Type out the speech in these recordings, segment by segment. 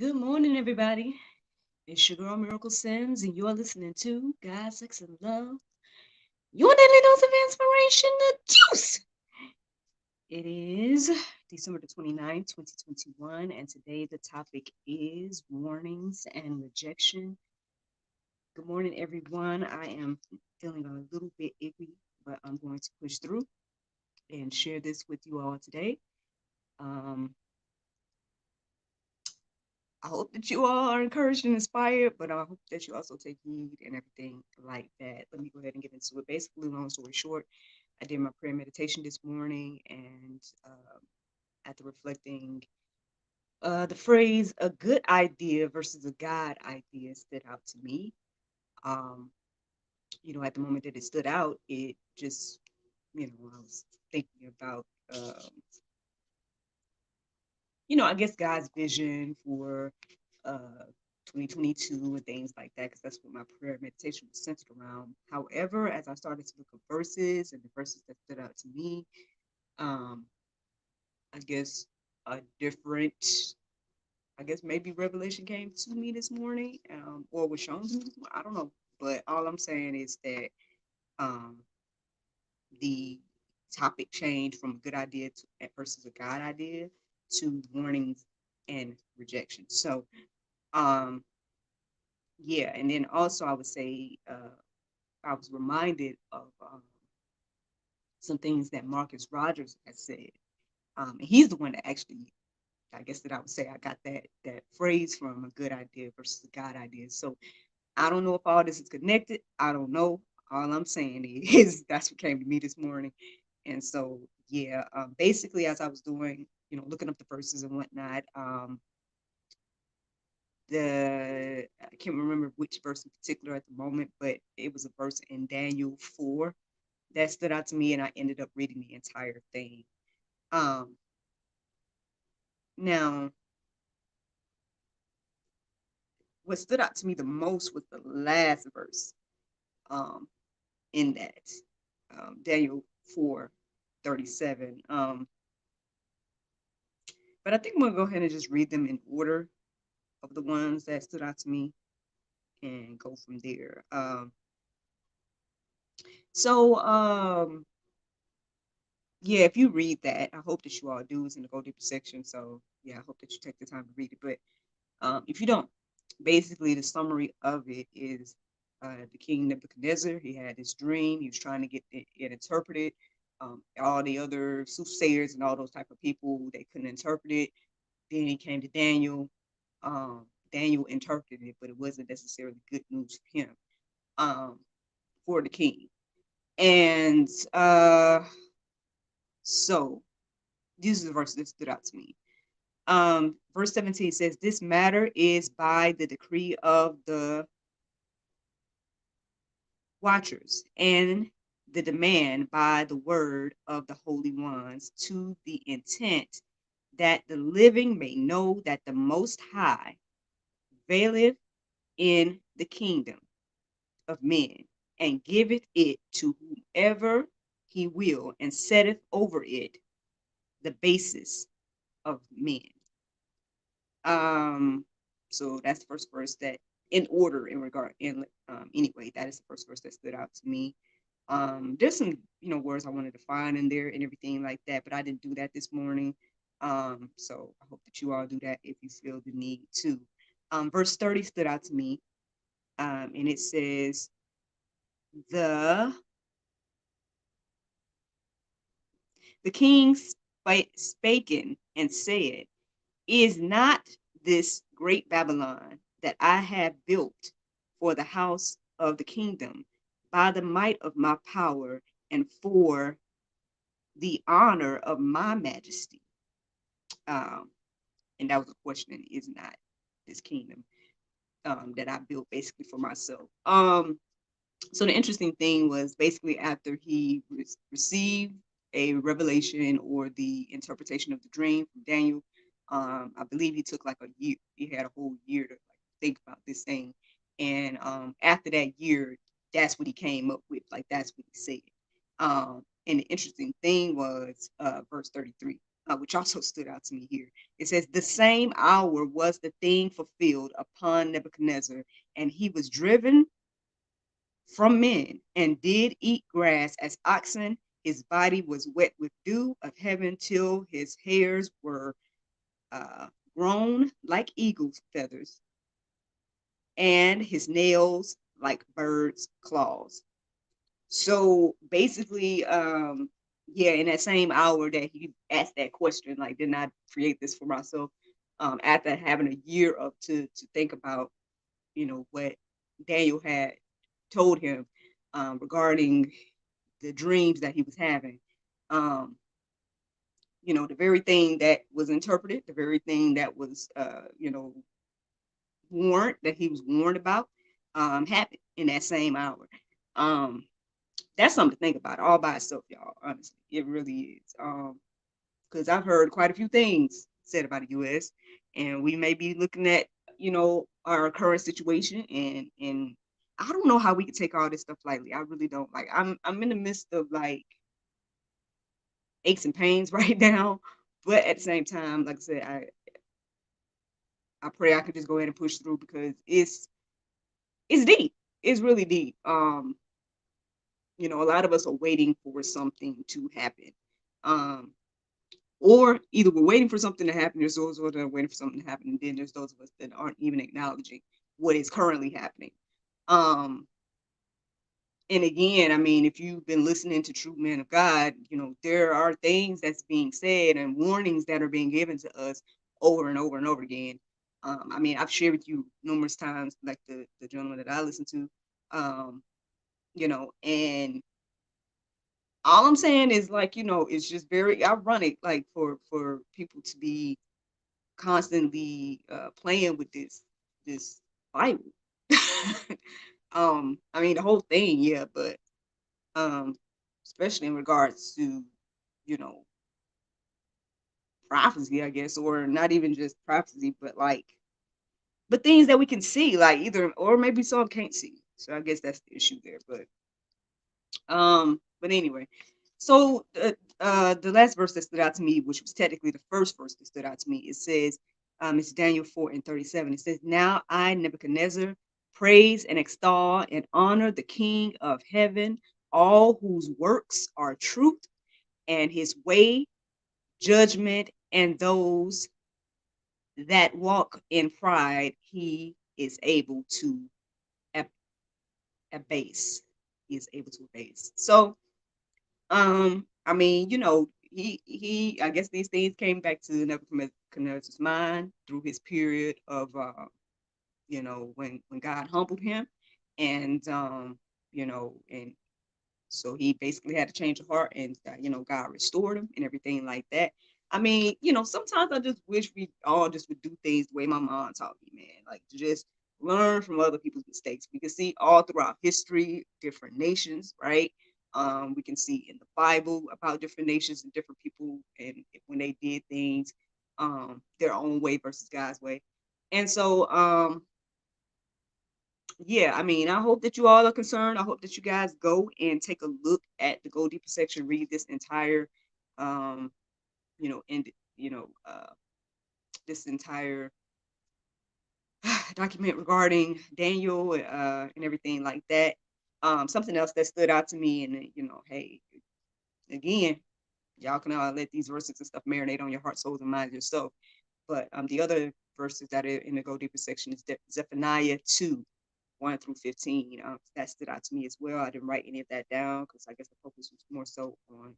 Good morning, everybody. It's your girl Miracle Sims, and you're listening to God, Sex, and Love. Your daily dose of inspiration, the juice. It is December the 29th, 2021, and today the topic is warnings and rejection. Good morning, everyone. I am feeling a little bit icky, but I'm going to push through and share this with you all today. Um, I hope that you all are encouraged and inspired, but I hope that you also take heed and everything like that. Let me go ahead and get into it. Basically, long story short, I did my prayer meditation this morning, and after reflecting, the phrase "a good idea" versus "a God idea" stood out to me. Um, at the moment that it stood out, it just, I was thinking about, I guess God's vision for uh 2022 and things like that, because that's what my prayer meditation was centered around. However, as I started to look at verses and the verses that stood out to me, um, I guess a different, I guess maybe revelation came to me this morning, or was shown to me this morning. I don't know. But all I'm saying is that um the topic changed from a good idea to versus a God idea to warnings and rejection. So um yeah, and then also I would say I was reminded of some things that Marcus Rogers has said. And he's the one that actually, I guess that I would say I got that phrase from, a good idea versus a God idea. So I don't know if all this is connected. I don't know. All I'm saying is that's what came to me this morning. And so yeah, basically as I was doing, looking up the verses and whatnot, I can't remember which verse in particular at the moment, but it was a verse in Daniel 4 that stood out to me, and I ended up reading the entire thing. Um, Now, what stood out to me the most was the last verse um, in that Daniel 4:37. But I think I'm gonna go ahead and just read them in order of the ones that stood out to me and go from there. So yeah, if you read that, I hope that you all do. It's in the Go Deeper section. So yeah, I hope that you take the time to read it. But if you don't, basically the summary of it is the king Nebuchadnezzar. He had this dream. He was trying to get it interpreted. All the other soothsayers and all those type of people, they couldn't interpret it. Then he came to Daniel. Daniel interpreted it, but it wasn't necessarily good news for him, um, for the king. And so this is the verse that stood out to me. Verse 17 says, "This matter is by the decree of the watchers and the demand by the word of the holy ones, to the intent that the living may know that the Most High vaileth in the kingdom of men, and giveth it to whomever he will, and setteth over it the basis of men." Um, so that's the first verse that, in order, in regard, in anyway, that is the first verse that stood out to me. There's some, words I wanted to find in there and everything like that, but I didn't do that this morning. So I hope that you all do that if you feel the need to. Verse 30 stood out to me, and it says, the the king spaken and said, "Is not this great Babylon that I have built for the house of the kingdom by the might of my power and for the honor of my majesty?" Um, and that was a question: is not this kingdom that I built basically for myself? So the interesting thing was, basically after he received a revelation or the interpretation of the dream from Daniel, I believe he took like a year. He had a whole year to like think about this thing, and after that year, that's what he came up with. Like, that's what he said. And the interesting thing was verse 33. which also stood out to me here. It says, the same hour was the thing fulfilled upon Nebuchadnezzar, and he was driven from men and did eat grass as oxen. His body was wet with dew of heaven till his hairs were uh, grown like eagle's feathers, and his nails like birds' claws. So basically, yeah, in that same hour that he asked that question, like, did not create this for myself. After having a year up to think about, what Daniel had told him regarding the dreams that he was having. Um, the very thing that was interpreted, the very thing that was, warned, that he was warned about, happened in that same hour. Um, that's something to think about all by itself, y'all. Honestly, it really is. Because I've heard quite a few things said about the U.S., and we may be looking at, our current situation, and I don't know how we can take all this stuff lightly. I really don't. Like, I'm in the midst of like aches and pains right now, but at the same time, like I said, I pray I could just go ahead and push through because it's deep. It's really deep. A lot of us are waiting for something to happen. Um, or either we're waiting for something to happen, there's those of us that are waiting for something to happen, and then there's those of us that aren't even acknowledging what is currently happening. Um, and again, I mean, if you've been listening to true men of God, there are things that's being said and warnings that are being given to us over and over and over again. I mean, I've shared with you numerous times, like the gentleman that I listen to, and all I'm saying is, like, it's just very ironic, like, for people to be constantly playing with this Bible. I mean, the whole thing, yeah, but um, especially in regards to, you know, prophecy, I guess, or not even just prophecy, but things that we can see, like, either, or maybe some can't see. So I guess that's the issue there. But anyway, so the last verse that stood out to me, which was technically the first verse that stood out to me, it says, it's Daniel 4:37. It says, "Now I, Nebuchadnezzar, praise and extol and honor the King of heaven, all whose works are truth, and his way judgment, and those that walk in pride he is able to ab- abase. He is able to abase." So, I mean, he I guess these things came back to Nebuchadnezzar's mind through his period of when God humbled him, and and so he basically had to change of heart, and God restored him and everything like that. I mean, sometimes I just wish we all just would do things the way my mom taught me, man. Like, to just learn from other people's mistakes. We can see all throughout history, different nations, right? We can see in the Bible about different nations and different people, and when they did things their own way versus God's way. And so yeah, I mean, I hope that you all are concerned. I hope that you guys go and take a look at the Go Deeper section, read this entire, um, and this entire document regarding Daniel and everything like that. Something else that stood out to me, and hey, again, y'all can let these verses and stuff marinate on your heart, souls, and minds yourself. But the other verses that are in the Go Deeper section is Zephaniah 2:1 through 15. That stood out to me as well. I didn't write any of that down because I guess the focus was more so on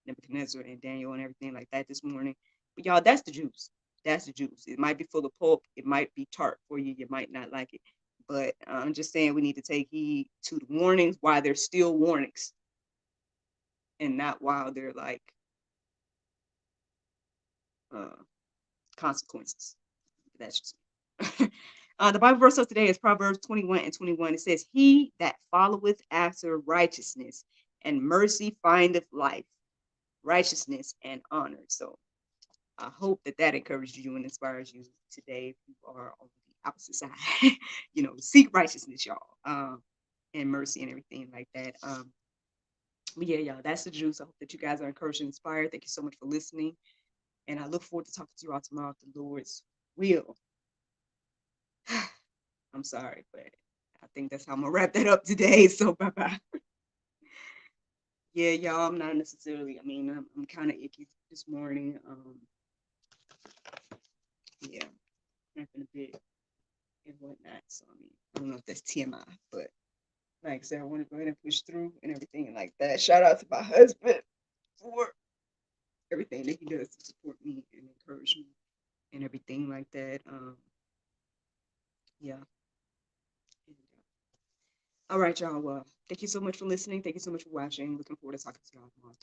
Nebuchadnezzar and Daniel and everything like that this morning. But y'all, that's the juice. That's the juice. It might be full of pulp. It might be tart for you. You might not like it. But I'm just saying we need to take heed to the warnings while they're still warnings, and not while they're like uh, consequences. That's just the Bible verse of today is Proverbs 21:21. It says, "He that followeth after righteousness and mercy findeth life, righteousness and honor." So I hope that encourages you and inspires you today if you are on the opposite side. Seek righteousness, y'all, and mercy and everything like that. But yeah, y'all, that's the juice. I hope that you guys are encouraged and inspired. Thank you so much for listening. And I look forward to talking to you all tomorrow if the Lord's will. I'm sorry, but I think that's how I'm gonna wrap that up today. So bye bye. Yeah, y'all, I'm not necessarily, I mean, I'm kind of icky this morning. Yeah, cramping a bit and whatnot. So, I mean, I don't know if that's TMI, but like I said, I want to go ahead and push through and everything like that. Shout out to my husband for everything that he does to support me and encourage me and everything like that. Yeah. All right, y'all. Well, thank you so much for listening. Thank you so much for watching. Looking forward to talking to y'all tomorrow.